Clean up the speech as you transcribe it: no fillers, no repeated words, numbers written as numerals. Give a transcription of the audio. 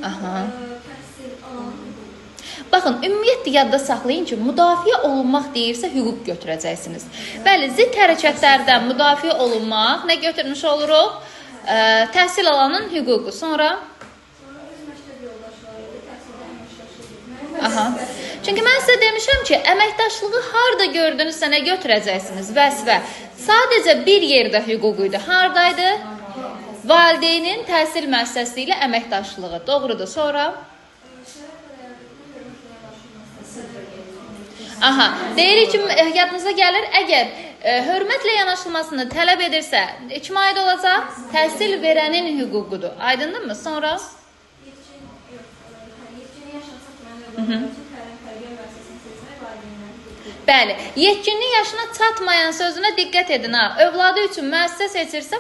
Aha. Baxın, ümumiyyətlə yadda saxlayın ki, müdafiə olunmaq deyirsə hüquq götürəcəksiniz. Bəli, zidd hərəkətlərdən müdafiə olunmaq nə götürmüş oluruq? Təhsil alanın hüququ. Sonra? Aha. Çünki mən sizə demişəm ki, əməkdaşlığı harada gördünüzsə nə götürəcəksiniz? Vəzifə. Sadəcə bir yerdə hüququ idi. Haradaydı? Valideynin təhsil müəssisəsi ilə əməkdaşlığı. Doğrudur. Sonra? Aha. Deyirik ki, yadınıza gəlir, əgər hörmətlə yanaşılmasını tələb edirsə, kimə aid olacaq? Təhsil verənin hüququdur. Aydındırmı? Sonra? Bəli, yetkinlik yaşına çatmayan sözünə diqqət edin. Övladı üçün müəssisə seçirsə,